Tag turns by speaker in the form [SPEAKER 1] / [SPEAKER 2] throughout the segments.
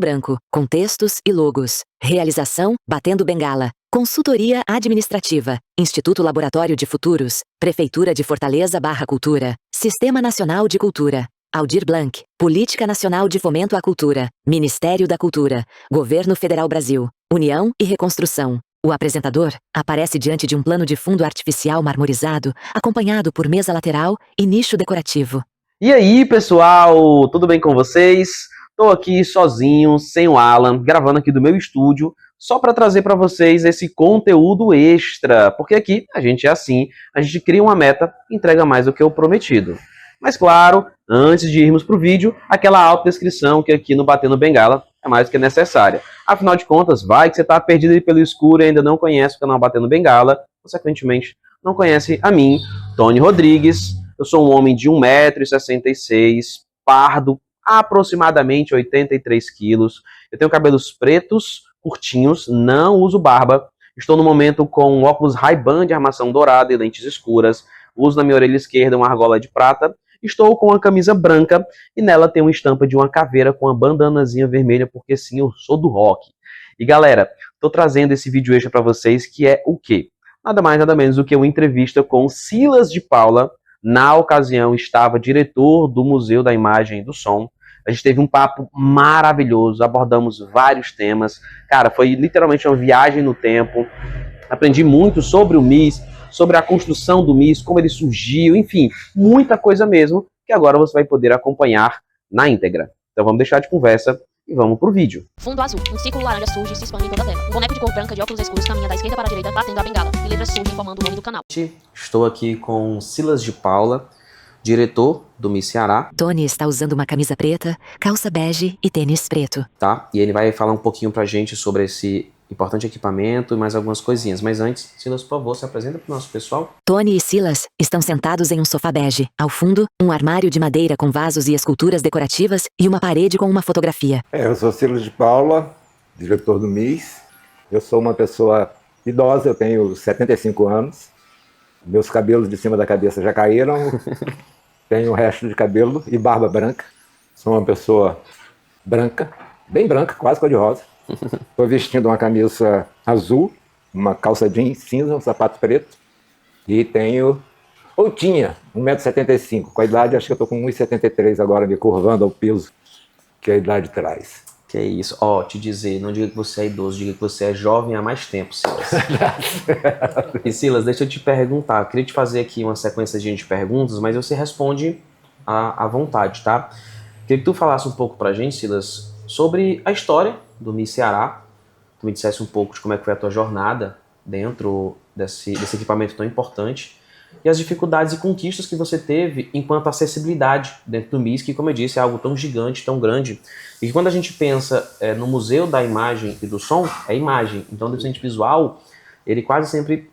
[SPEAKER 1] branco, com textos e logos. Realização, Batendo Bengala. Consultoria Administrativa. Instituto Laboratório de Futuros. Prefeitura de Fortaleza /Cultura. Sistema Nacional de Cultura. Aldir Blanc. Política Nacional de Fomento à Cultura. Ministério da Cultura. Governo Federal Brasil. União e Reconstrução. O apresentador aparece diante de um plano de fundo artificial marmorizado, acompanhado por mesa lateral e nicho decorativo.
[SPEAKER 2] E aí, pessoal, tudo bem com vocês? Tô aqui sozinho, sem o Alan, gravando aqui do meu estúdio, só para trazer para vocês esse conteúdo extra, porque aqui a gente é assim, a gente cria uma meta e entrega mais do que o prometido. Mas claro, antes de irmos pro vídeo, aquela autodescrição que aqui no Batendo Bengala é mais do que necessária. Afinal de contas, vai que você tá perdido aí pelo escuro e ainda não conhece o canal Batendo Bengala, consequentemente não conhece a mim, Tony Rodrigues. Eu sou um homem de 1,66 m, pardo, aproximadamente 83 quilos. Eu tenho cabelos pretos, curtinhos, não uso barba. Estou no momento com óculos Ray-Ban de armação dourada e lentes escuras. Uso na minha orelha esquerda uma argola de prata. Estou com uma camisa branca e nela tem uma estampa de uma caveira com uma bandanazinha vermelha, porque sim, eu sou do rock. E galera, estou trazendo esse vídeo extra para vocês, que é o quê? Nada mais, nada menos do que uma entrevista com Silas de Paula. Na ocasião, estava diretor do Museu da Imagem e do Som. A gente teve um papo maravilhoso, abordamos vários temas. Cara, foi literalmente uma viagem no tempo. Aprendi muito sobre o MIS, sobre a construção do MIS, como ele surgiu, enfim, muita coisa mesmo, que agora você vai poder acompanhar na íntegra. Então vamos deixar de conversa e vamos pro vídeo.
[SPEAKER 3] Fundo azul, um círculo laranja surge e se expande em toda a tela. Um boneco de cor branca de óculos escuros caminha da esquerda para a direita, batendo a bengala, e letras surgem formando o nome do canal.
[SPEAKER 2] Estou aqui com Silas de Paula, diretor do MIS Ceará.
[SPEAKER 1] Tony está usando uma camisa preta, calça bege e tênis preto.
[SPEAKER 2] Tá? E ele vai falar um pouquinho pra gente sobre esse importante equipamento e mais algumas coisinhas. Mas antes, Silas, por favor, se apresenta pro nosso pessoal.
[SPEAKER 1] Tony e Silas estão sentados em um sofá bege. Ao fundo, um armário de madeira com vasos e esculturas decorativas e uma parede com uma fotografia.
[SPEAKER 4] Eu sou Silas de Paula, diretor do MIS. Eu sou uma pessoa idosa, eu tenho 75 anos. Meus cabelos de cima da cabeça já caíram. Tenho o resto de cabelo e barba branca. Sou uma pessoa branca, bem branca, quase cor-de-rosa. Estou vestindo uma camisa azul, uma calça jeans cinza, um sapato preto. E tenho, ou tinha, 1,75 m. Com a idade, acho que eu estou com 1,73 m agora, me curvando ao peso que a idade traz.
[SPEAKER 2] Que é isso. Ó, te dizer, não diga que você é idoso, diga que você é jovem há mais tempo, Silas. E Silas, deixa eu te perguntar. Eu queria te fazer aqui uma sequência de perguntas, mas você responde à vontade, tá? Queria que tu falasse um pouco pra gente, Silas, sobre a história do MIS Ceará. Tu me dissesse um pouco de como é que foi a tua jornada dentro desse equipamento tão importante e as dificuldades e conquistas que você teve enquanto acessibilidade dentro do MIS, que, como eu disse, é algo tão gigante, tão grande, e que quando a gente pensa no Museu da Imagem e do Som, é imagem. Então, o deficiente visual, ele quase sempre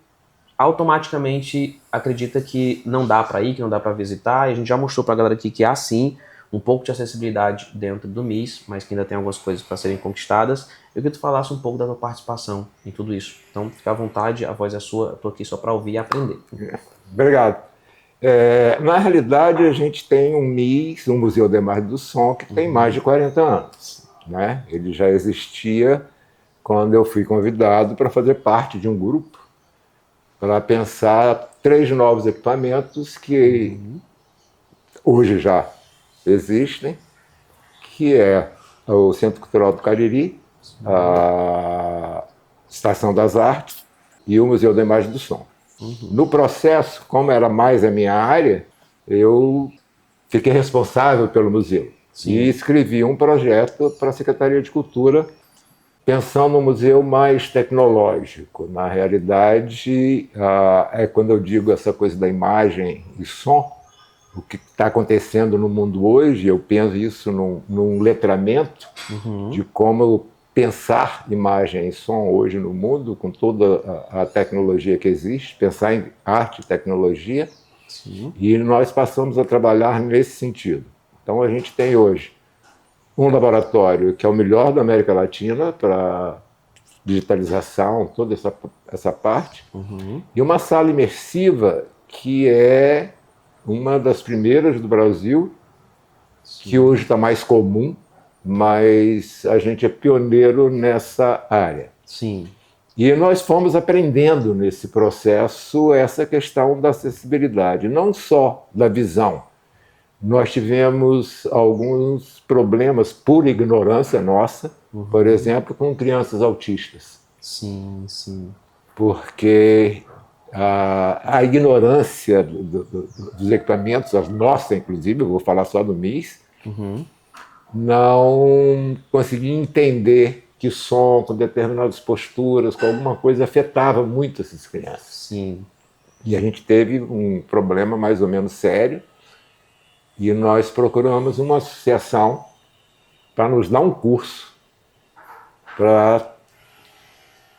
[SPEAKER 2] automaticamente acredita que não dá para ir, que não dá para visitar, e a gente já mostrou para a galera aqui que há sim um pouco de acessibilidade dentro do MIS, mas que ainda tem algumas coisas para serem conquistadas. Eu queria que tu falasse um pouco da tua participação em tudo isso. Então, fica à vontade, a voz é sua, eu estou aqui só para ouvir e aprender.
[SPEAKER 4] Obrigado. Na realidade, a gente tem um MIS, um Museu da Imagem e do Som, que tem mais de 40 anos. Né? Ele já existia quando eu fui convidado para fazer parte de um grupo para pensar 3 novos equipamentos que hoje já existem, que é o Centro Cultural do Cariri, a Estação das Artes e o Museu da Imagem e do Som. No processo, como era mais a minha área, eu fiquei responsável pelo museu. Sim. E escrevi um projeto para a Secretaria de Cultura, pensando num museu mais tecnológico. Na realidade, quando eu digo essa coisa da imagem e som, o que está acontecendo no mundo hoje, eu penso isso num letramento de como pensar imagem e som hoje no mundo, com toda a tecnologia que existe, pensar em arte e tecnologia. Sim. E nós passamos a trabalhar nesse sentido. Então a gente tem hoje um laboratório que é o melhor da América Latina para digitalização, toda essa parte, e uma sala imersiva que é uma das primeiras do Brasil, que hoje está mais comum, mas a gente é pioneiro nessa área.
[SPEAKER 2] Sim.
[SPEAKER 4] E nós fomos aprendendo nesse processo essa questão da acessibilidade, não só da visão. Nós tivemos alguns problemas por ignorância nossa, por exemplo, com crianças autistas.
[SPEAKER 2] Sim, sim.
[SPEAKER 4] Porque a ignorância dos equipamentos, a nossa inclusive, eu vou falar só do MIS, não conseguia entender que som, com determinadas posturas, com alguma coisa, afetava muito essas crianças.
[SPEAKER 2] Sim.
[SPEAKER 4] E a gente teve um problema mais ou menos sério, e nós procuramos uma associação para nos dar um curso, para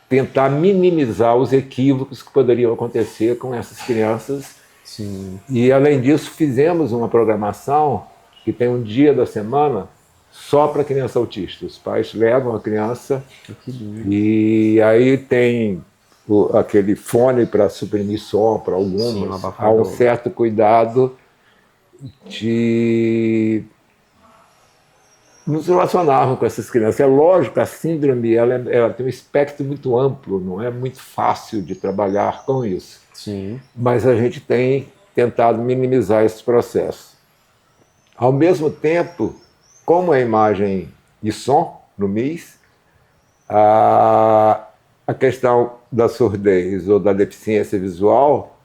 [SPEAKER 4] tentar minimizar os equívocos que poderiam acontecer com essas crianças.
[SPEAKER 2] Sim.
[SPEAKER 4] E, além disso, fizemos uma programação que tem um dia da semana só para criança autista. Os pais levam a criança e aí tem aquele fone para suprimir som para algumas.
[SPEAKER 2] Sim,
[SPEAKER 4] há um certo cuidado de nos relacionarmos com essas crianças. É lógico, a síndrome ela tem um espectro muito amplo, não é muito fácil de trabalhar com isso.
[SPEAKER 2] Sim.
[SPEAKER 4] Mas a gente tem tentado minimizar esse processo. Ao mesmo tempo, como é imagem e som no MIS, a questão da surdez ou da deficiência visual,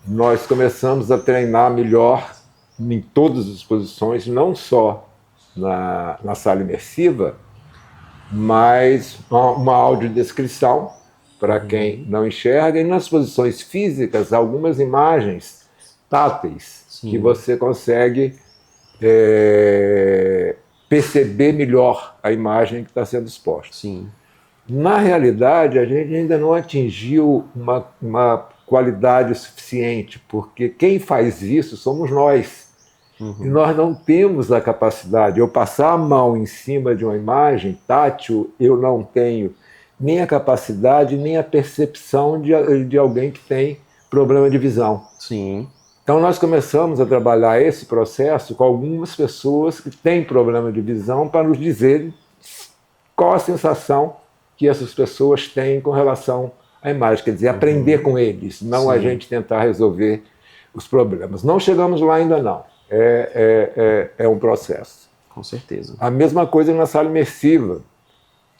[SPEAKER 4] nós começamos a treinar melhor em todas as posições, não só na sala imersiva, mas uma audiodescrição para quem não enxerga, e nas posições físicas, algumas imagens táteis. Sim. Que você consegue perceber melhor a imagem que está sendo exposta.
[SPEAKER 2] Sim.
[SPEAKER 4] Na realidade, a gente ainda não atingiu uma qualidade suficiente, porque quem faz isso somos nós. E nós não temos a capacidade. Eu passar a mão em cima de uma imagem tátil, eu não tenho nem a capacidade, nem a percepção de alguém que tem problema de visão.
[SPEAKER 2] Sim.
[SPEAKER 4] Então nós começamos a trabalhar esse processo com algumas pessoas que têm problema de visão para nos dizer qual a sensação que essas pessoas têm com relação à imagem. Quer dizer, aprender com eles, não a gente tentar resolver os problemas. Não chegamos lá ainda não. É um processo.
[SPEAKER 2] Com certeza.
[SPEAKER 4] A mesma coisa na sala imersiva,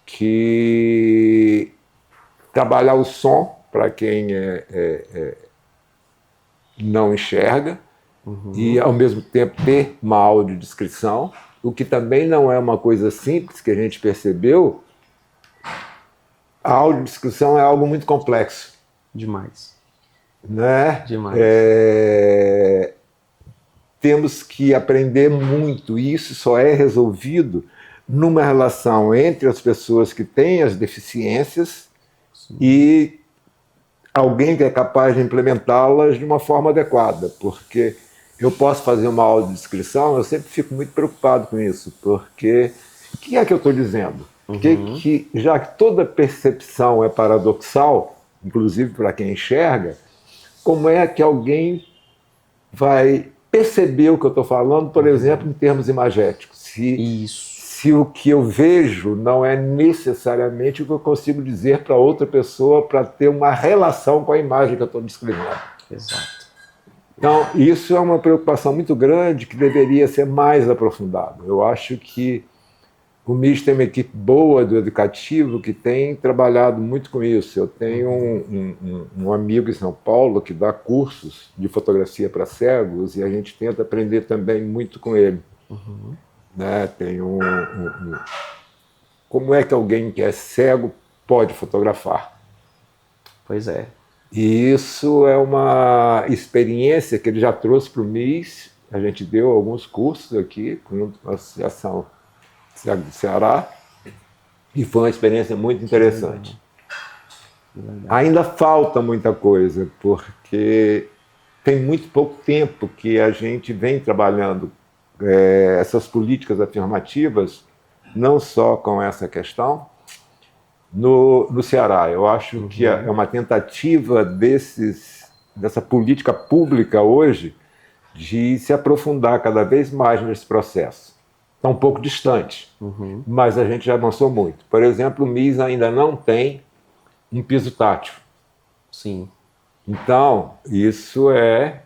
[SPEAKER 4] que trabalhar o som para quem não enxerga e, ao mesmo tempo, ter uma audiodescrição, o que também não é uma coisa simples que a gente percebeu. A audiodescrição é algo muito complexo.
[SPEAKER 2] Demais.
[SPEAKER 4] Né?
[SPEAKER 2] Demais.
[SPEAKER 4] Temos que aprender muito, e isso só é resolvido numa relação entre as pessoas que têm as deficiências e alguém que é capaz de implementá-las de uma forma adequada, porque eu posso fazer uma audiodescrição, eu sempre fico muito preocupado com isso, porque o que é que eu estou dizendo? Que já que toda percepção é paradoxal, inclusive para quem enxerga, como é que alguém vai perceber o que eu estou falando, por exemplo, em termos imagéticos? Se o que eu vejo não é necessariamente o que eu consigo dizer para outra pessoa para ter uma relação com a imagem que eu estou descrevendo.
[SPEAKER 2] Exato.
[SPEAKER 4] Então, isso é uma preocupação muito grande que deveria ser mais aprofundada. Eu acho que o MIS tem uma equipe boa do educativo que tem trabalhado muito com isso. Eu tenho um amigo em São Paulo que dá cursos de fotografia para cegos e a gente tenta aprender também muito com ele. Né? Tem como é que alguém que é cego pode fotografar?
[SPEAKER 2] Pois é.
[SPEAKER 4] E isso é uma experiência que ele já trouxe para o MIS. A gente deu alguns cursos aqui, junto com a Associação Cego do Ceará, e foi uma experiência muito interessante. Ainda falta muita coisa, porque tem muito pouco tempo que a gente vem trabalhando essas políticas afirmativas, não só com essa questão, no Ceará. Eu acho que é uma tentativa dessa política pública hoje de se aprofundar cada vez mais nesse processo. está um pouco distante, mas a gente já avançou muito. Por exemplo, o MIS ainda não tem um piso tátil.
[SPEAKER 2] Sim.
[SPEAKER 4] Então, isso é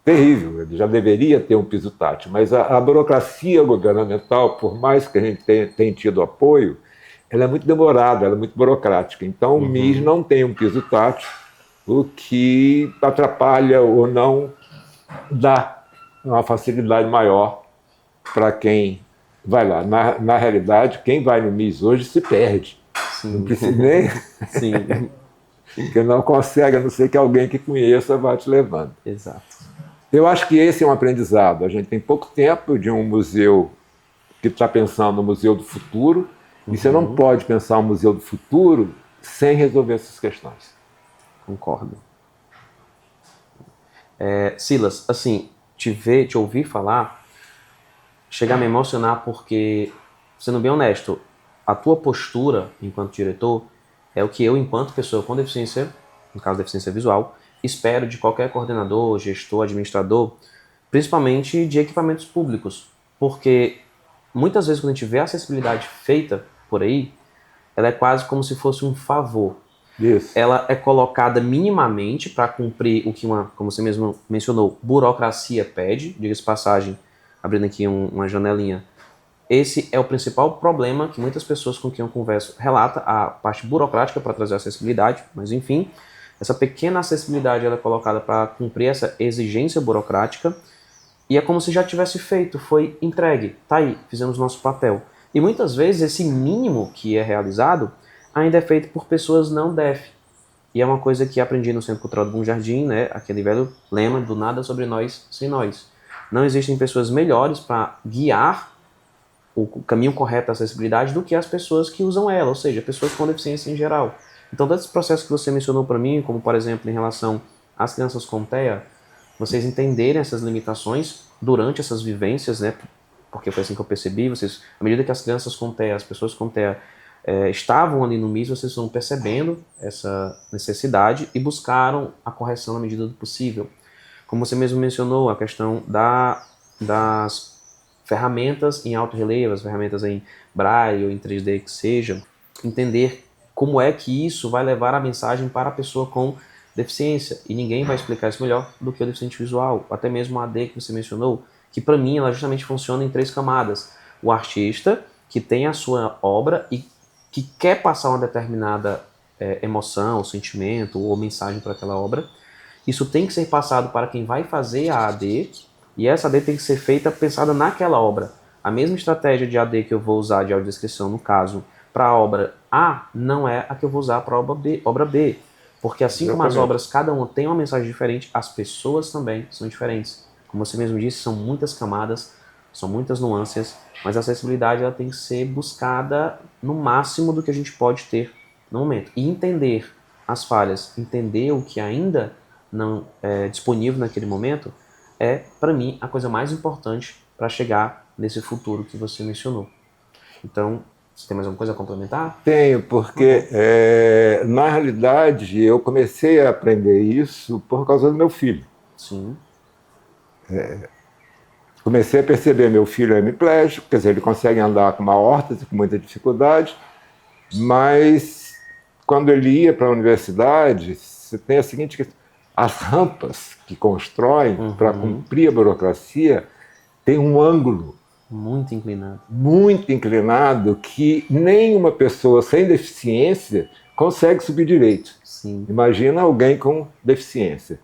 [SPEAKER 4] terrível. Ele já deveria ter um piso tátil, mas a burocracia governamental, por mais que a gente tenha tido apoio, ela é muito demorada, ela é muito burocrática. Então, o MIS não tem um piso tátil, o que atrapalha ou não dá uma facilidade maior para quem vai lá. Na realidade, quem vai no MIS hoje se perde.
[SPEAKER 2] Sim.
[SPEAKER 4] Não precisa nem...
[SPEAKER 2] Sim.
[SPEAKER 4] Porque não consegue, a não ser que alguém que conheça vá te levando.
[SPEAKER 2] Exato.
[SPEAKER 4] Eu acho que esse é um aprendizado. A gente tem pouco tempo de um museu que está pensando no Museu do Futuro, e você não pode pensar um Museu do Futuro sem resolver essas questões.
[SPEAKER 2] Concordo. Silas, assim, te ouvir falar, chega a me emocionar porque, sendo bem honesto, a tua postura enquanto diretor é o que eu, enquanto pessoa com deficiência, no caso deficiência visual, espero de qualquer coordenador, gestor, administrador, principalmente de equipamentos públicos, porque muitas vezes quando a gente vê a acessibilidade feita por aí, ela é quase como se fosse um favor.
[SPEAKER 4] Isso.
[SPEAKER 2] Ela é colocada minimamente para cumprir o que como você mesmo mencionou, burocracia pede, diga-se de passagem, abrindo aqui uma janelinha. Esse é o principal problema que muitas pessoas com quem eu converso relata, a parte burocrática para trazer acessibilidade, mas enfim, essa pequena acessibilidade ela é colocada para cumprir essa exigência burocrática e é como se já tivesse feito, foi entregue, tá aí, fizemos nosso papel. E muitas vezes esse mínimo que é realizado ainda é feito por pessoas não DEF. E é uma coisa que aprendi no Centro Cultural do Bom Jardim, né? Aquele velho lema do nada sobre nós sem nós. Não existem pessoas melhores para guiar o caminho correto da acessibilidade do que as pessoas que usam ela, ou seja, pessoas com deficiência em geral. Então, todos esses processos que você mencionou para mim, como por exemplo em relação às crianças com TEA, vocês entenderem essas limitações durante essas vivências, né? Porque foi assim que eu percebi, vocês, à medida que as crianças com TEA, as pessoas com TEA estavam ali no MIS, vocês estão percebendo essa necessidade e buscaram a correção na medida do possível. Como você mesmo mencionou, a questão das ferramentas em alto relevo, as ferramentas em Braille ou em 3D que seja, entender como é que isso vai levar a mensagem para a pessoa com deficiência. E ninguém vai explicar isso melhor do que o deficiente visual, até mesmo a AD que você mencionou, que para mim ela justamente funciona em 3 camadas. O artista, que tem a sua obra e que quer passar uma determinada emoção, sentimento ou mensagem para aquela obra. Isso tem que ser passado para quem vai fazer a AD, e essa AD tem que ser feita pensada naquela obra. A mesma estratégia de AD que eu vou usar de audiodescrição, no caso, para a obra A, não é a que eu vou usar para a obra B. Porque assim como as obras, cada uma tem uma mensagem diferente, as pessoas também são diferentes. Como você mesmo disse, são muitas camadas, são muitas nuances, mas a acessibilidade ela tem que ser buscada no máximo do que a gente pode ter no momento. E entender as falhas, entender o que ainda não é disponível naquele momento, é, para mim, a coisa mais importante para chegar nesse futuro que você mencionou. Então, você tem mais alguma coisa a complementar?
[SPEAKER 4] Tenho, porque na realidade eu comecei a aprender isso por causa do meu filho.
[SPEAKER 2] Sim.
[SPEAKER 4] Comecei a perceber, meu filho é hemiplégico, quer dizer, ele consegue andar com uma órtese, com muita dificuldade, mas quando ele ia para a universidade, você tem a seguinte questão: as rampas que constroem para cumprir a burocracia tem um ângulo muito inclinado que nenhuma pessoa sem deficiência consegue subir direito.
[SPEAKER 2] Sim.
[SPEAKER 4] Imagina alguém com deficiência.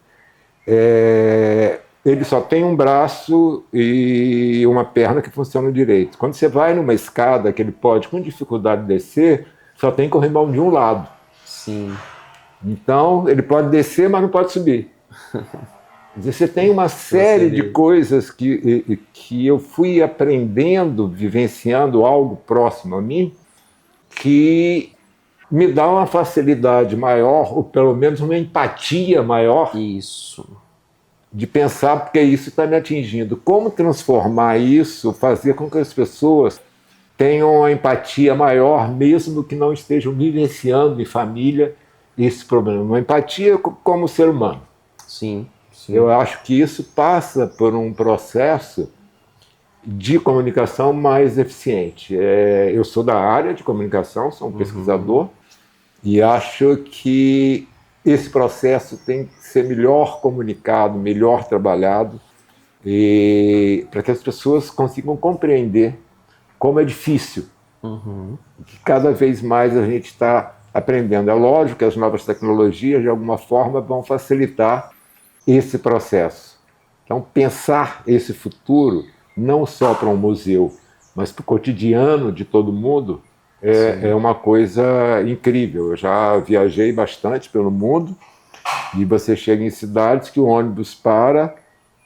[SPEAKER 4] Ele só tem um braço e uma perna que funcionam direito. Quando você vai numa escada que ele pode com dificuldade descer, só tem corrimão de um lado.
[SPEAKER 2] Sim.
[SPEAKER 4] Então ele pode descer, mas não pode subir. Você tem uma série de coisas que eu fui aprendendo, vivenciando algo próximo a mim, que me dá uma facilidade maior, ou pelo menos uma empatia maior.
[SPEAKER 2] Isso.
[SPEAKER 4] De pensar, porque isso está me atingindo. Como transformar isso, fazer com que as pessoas tenham uma empatia maior, mesmo que não estejam vivenciando em família esse problema. Uma empatia como ser humano.
[SPEAKER 2] Sim.
[SPEAKER 4] Eu acho que isso passa por um processo de comunicação mais eficiente. Eu sou da área de comunicação, sou um pesquisador, e acho que esse processo tem que ser melhor comunicado, melhor trabalhado, para que as pessoas consigam compreender como é difícil. Que cada vez mais a gente está aprendendo. É lógico que as novas tecnologias, de alguma forma, vão facilitar esse processo. Então, pensar esse futuro, não só para um museu, mas para o cotidiano de todo mundo, é uma coisa incrível. Eu já viajei bastante pelo mundo e você chega em cidades que o ônibus para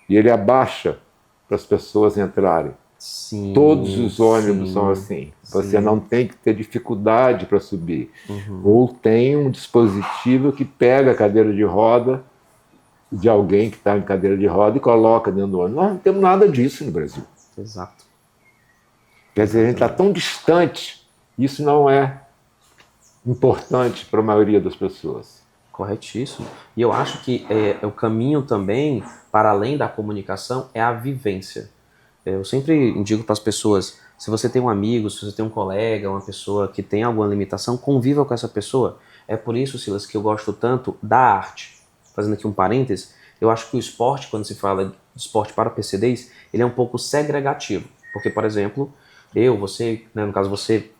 [SPEAKER 4] e ele abaixa para as pessoas entrarem.
[SPEAKER 2] Sim,
[SPEAKER 4] Todos os ônibus são assim. Você não tem que ter dificuldade para subir. Ou tem um dispositivo que pega a cadeira de roda de alguém que está em cadeira de roda e coloca dentro do ônibus. Nós não temos nada disso no Brasil.
[SPEAKER 2] Exato.
[SPEAKER 4] Quer dizer, a gente está tão distante, isso não é importante para a maioria das pessoas.
[SPEAKER 2] Corretíssimo. E eu acho que o caminho também, para além da comunicação, é a vivência. Eu sempre indico para as pessoas, se você tem um amigo, se você tem um colega, uma pessoa que tem alguma limitação, conviva com essa pessoa. É por isso, Silas, que eu gosto tanto da arte. Fazendo aqui um parênteses, eu acho que o esporte, quando se fala de esporte para PCDs, ele é um pouco segregativo. Porque, por exemplo, você, né, no caso você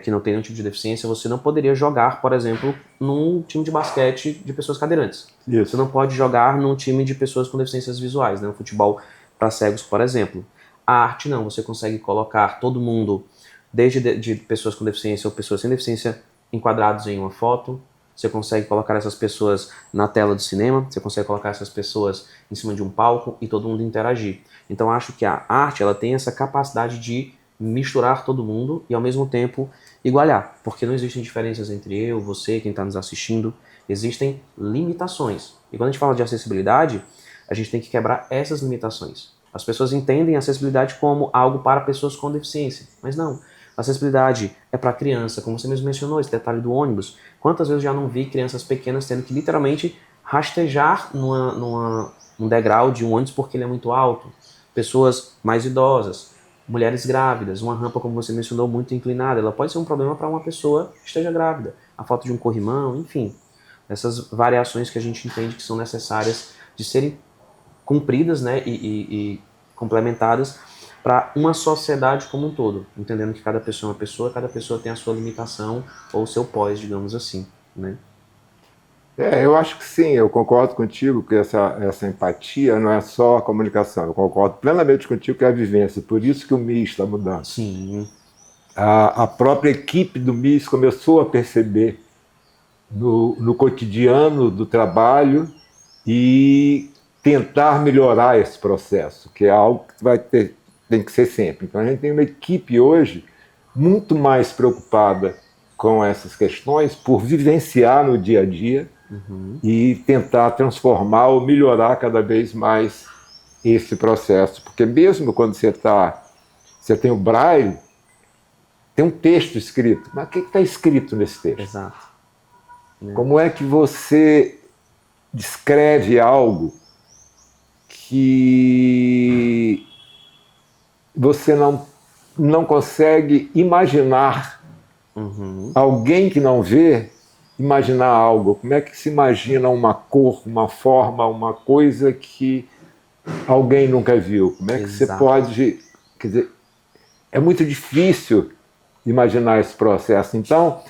[SPEAKER 2] que não tem nenhum tipo de deficiência, você não poderia jogar, por exemplo, num time de basquete de pessoas cadeirantes.
[SPEAKER 4] Isso.
[SPEAKER 2] Você não pode jogar num time de pessoas com deficiências visuais, né, um futebol para cegos, por exemplo. A arte não, você consegue colocar todo mundo, desde de pessoas com deficiência ou pessoas sem deficiência, enquadrados em uma foto. Você consegue colocar essas pessoas na tela do cinema, você consegue colocar essas pessoas em cima de um palco e todo mundo interagir. Então acho que a arte ela tem essa capacidade de misturar todo mundo e ao mesmo tempo igualar, porque não existem diferenças entre eu, você, quem está nos assistindo, existem limitações. E quando a gente fala de acessibilidade, a gente tem que quebrar essas limitações. As pessoas entendem a acessibilidade como algo para pessoas com deficiência, mas não. A acessibilidade é para criança, como você mesmo mencionou, esse detalhe do ônibus. Quantas vezes eu já não vi crianças pequenas tendo que literalmente rastejar num degrau de um ônibus porque ele é muito alto? Pessoas mais idosas, mulheres grávidas, uma rampa, como você mencionou, muito inclinada, ela pode ser um problema para uma pessoa que esteja grávida. A falta de um corrimão, enfim. Essas variações que a gente entende que são necessárias de serem cumpridas, né, e complementadas para uma sociedade como um todo, entendendo que cada pessoa é uma pessoa, cada pessoa tem a sua limitação ou o seu pós, digamos assim, né?
[SPEAKER 4] Eu acho que sim, eu concordo contigo que essa empatia não é só a comunicação, eu concordo plenamente contigo que é a vivência, por isso que o MIS está mudando.
[SPEAKER 2] Sim.
[SPEAKER 4] A própria equipe do MIS começou a perceber no cotidiano do trabalho e tentar melhorar esse processo, que é algo que tem que ser sempre. Então a gente tem uma equipe hoje muito mais preocupada com essas questões por vivenciar no dia a dia e tentar transformar ou melhorar cada vez mais esse processo. Porque mesmo quando você tem o braille, tem um texto escrito. Mas o que está escrito nesse texto?
[SPEAKER 2] Exato.
[SPEAKER 4] Como é que você descreve algo que você não consegue imaginar? Alguém que não vê, imaginar algo. Como é que se imagina uma cor, uma forma, uma coisa que alguém nunca viu? Como é que você pode... Quer dizer, é muito difícil imaginar esse processo. Então,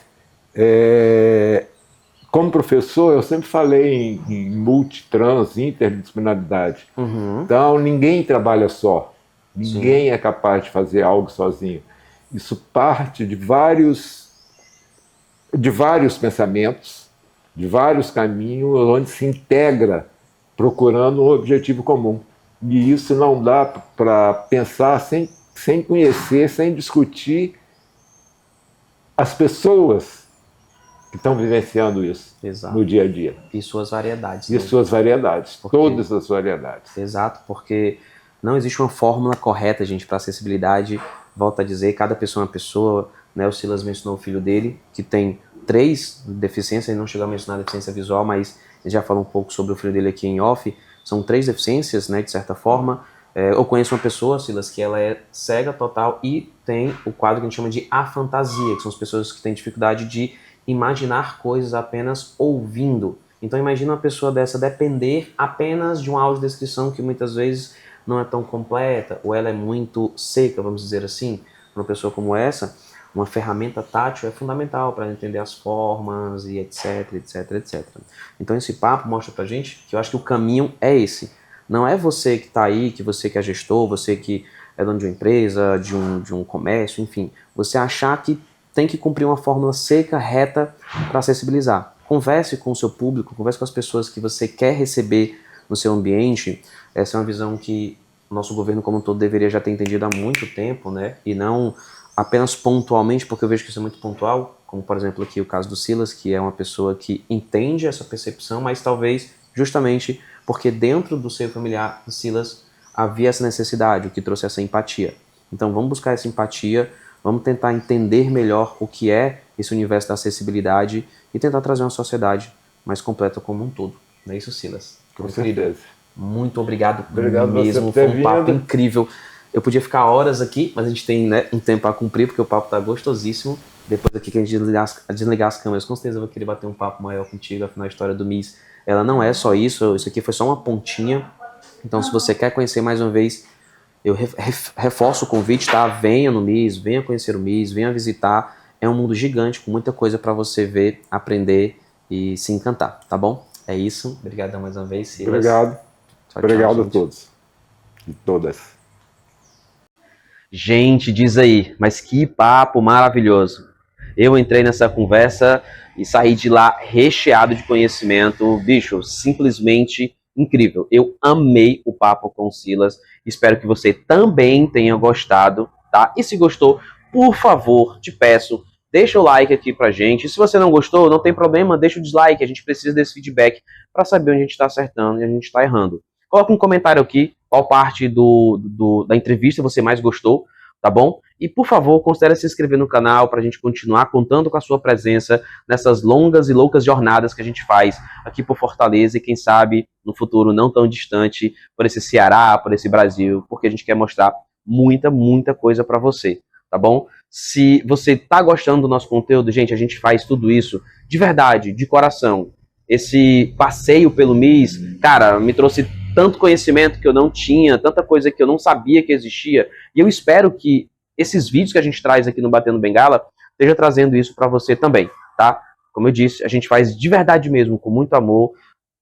[SPEAKER 4] como professor, eu sempre falei em multitrans, interdisciplinaridade. Então, ninguém trabalha só. Ninguém é capaz de fazer algo sozinho. Isso parte de vários pensamentos, de vários caminhos, onde se integra procurando um objetivo comum. E isso não dá para pensar sem conhecer, sem discutir as pessoas que estão vivenciando isso no dia a dia.
[SPEAKER 2] E suas variedades.
[SPEAKER 4] E suas variedades, todas as variedades.
[SPEAKER 2] Exato, porque não existe uma fórmula correta, gente, para acessibilidade. Volto a dizer, cada pessoa é uma pessoa, né? O Silas mencionou o filho dele, que tem 3 deficiências, ele não chegou a mencionar a deficiência visual, mas ele já falou um pouco sobre o filho dele aqui em off. São 3 deficiências, né, de certa forma, Eu conheço uma pessoa, Silas, que ela é cega total e tem o quadro que a gente chama de afantasia, que são as pessoas que têm dificuldade de imaginar coisas apenas ouvindo. Então imagina uma pessoa dessa depender apenas de uma audiodescrição que muitas vezes não é tão completa, ou ela é muito seca, vamos dizer assim. Uma pessoa como essa, uma ferramenta tátil é fundamental para entender as formas e etc, etc, etc. Então esse papo mostra pra gente que eu acho que o caminho é esse. Não é você que está aí, que você que é gestor, você que é dono de uma empresa, de um comércio, enfim. Você achar que tem que cumprir uma fórmula seca, reta para acessibilizar. Converse com o seu público, converse com as pessoas que você quer receber no seu ambiente. Essa é uma visão que o nosso governo como um todo deveria já ter entendido há muito tempo, né? E não apenas pontualmente, porque eu vejo que isso é muito pontual, como por exemplo aqui o caso do Silas, que é uma pessoa que entende essa percepção, mas talvez justamente porque dentro do seio familiar do Silas havia essa necessidade, o que trouxe essa empatia. Então vamos buscar essa empatia, vamos tentar entender melhor o que é esse universo da acessibilidade e tentar trazer uma sociedade mais completa como um todo. Não é isso, Silas?
[SPEAKER 4] Com certeza.
[SPEAKER 2] Muito obrigado
[SPEAKER 4] mesmo,
[SPEAKER 2] foi um papo incrível. Eu podia ficar horas aqui, mas a gente tem, né, um tempo a cumprir, porque o papo tá gostosíssimo. Depois aqui que a gente desligar as câmeras, com certeza eu vou querer bater um papo maior contigo, afinal a história do MIS, ela não é só isso aqui foi só uma pontinha. Então se você quer conhecer mais uma vez, eu reforço o convite, tá? Venha no MIS, venha conhecer o MIS, venha visitar. É um mundo gigante, com muita coisa para você ver, aprender e se encantar, tá bom? É isso. Obrigado mais uma vez, Silas.
[SPEAKER 4] Obrigado.
[SPEAKER 2] Tchau,
[SPEAKER 4] Obrigado
[SPEAKER 2] gente.
[SPEAKER 4] a todos e todas.
[SPEAKER 2] Gente, diz aí, mas que papo maravilhoso. Eu entrei nessa conversa e saí de lá recheado de conhecimento. Bicho, simplesmente incrível. Eu amei o papo com o Silas. Espero que você também tenha gostado, tá? E se gostou, por favor, te peço, deixa o like aqui pra gente. Se você não gostou, não tem problema, deixa o dislike. A gente precisa desse feedback para saber onde a gente está acertando e onde a gente está errando. Coloca um comentário aqui, qual parte da entrevista você mais gostou, tá bom? E, por favor, considere se inscrever no canal para a gente continuar contando com a sua presença nessas longas e loucas jornadas que a gente faz aqui por Fortaleza e, quem sabe, no futuro não tão distante, por esse Ceará, por esse Brasil, porque a gente quer mostrar muita, muita coisa para você, tá bom? Se você está gostando do nosso conteúdo, gente, a gente faz tudo isso de verdade, de coração. Esse passeio pelo MIS, cara, me trouxe tanto conhecimento que eu não tinha, tanta coisa que eu não sabia que existia, e eu espero que esses vídeos que a gente traz aqui no Batendo Bengala esteja trazendo isso para você também, tá? Como eu disse, a gente faz de verdade mesmo, com muito amor,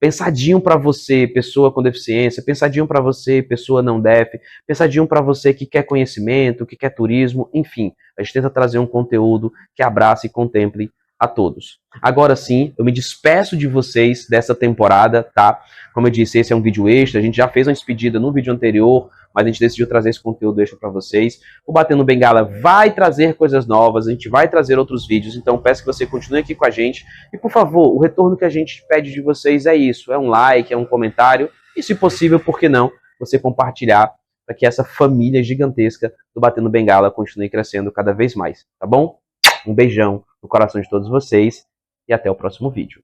[SPEAKER 2] pensadinho para você, pessoa com deficiência, pensadinho para você, pessoa não def, pensadinho para você que quer conhecimento, que quer turismo, enfim, a gente tenta trazer um conteúdo que abrace e contemple a todos. Agora sim, eu me despeço de vocês dessa temporada, tá? Como eu disse, esse é um vídeo extra, a gente já fez uma despedida no vídeo anterior, mas a gente decidiu trazer esse conteúdo extra para vocês. O Batendo Bengala vai trazer coisas novas, a gente vai trazer outros vídeos, então peço que você continue aqui com a gente. E, por favor, o retorno que a gente pede de vocês é isso, é um like, é um comentário, e se possível, por que não, você compartilhar para que essa família gigantesca do Batendo Bengala continue crescendo cada vez mais, tá bom? Um beijão no coração de todos vocês e até o próximo vídeo.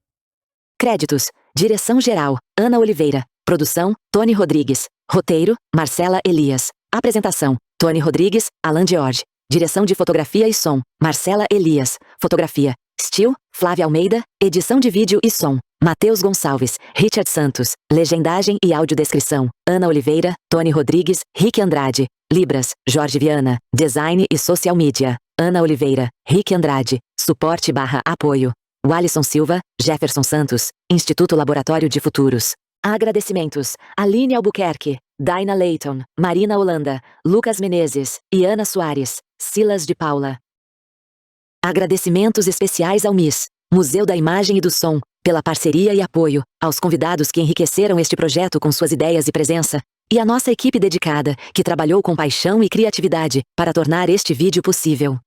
[SPEAKER 1] Créditos. Direção-geral, Ana Oliveira. Produção, Tony Rodrigues. Roteiro, Marcela Elias. Apresentação, Tony Rodrigues, Alan George. Direção de fotografia e som, Marcela Elias. Fotografia, Still, Flávia Almeida. Edição de vídeo e som, Matheus Gonçalves, Richard Santos. Legendagem e audiodescrição, Ana Oliveira, Tony Rodrigues, Rick Andrade. Libras, Jorge Viana. Design e social media, Ana Oliveira, Rick Andrade. Suporte/apoio, Walisson Silva, Jefferson Santos. Instituto Laboratório de Futuros. Agradecimentos, Aline Albuquerque, Daina Leighton, Marina Holanda, Lucas Menezes, Iana Soares, Silas de Paula. Agradecimentos especiais ao MIS, Museu da Imagem e do Som, pela parceria e apoio, aos convidados que enriqueceram este projeto com suas ideias e presença, e à nossa equipe dedicada, que trabalhou com paixão e criatividade para tornar este vídeo possível.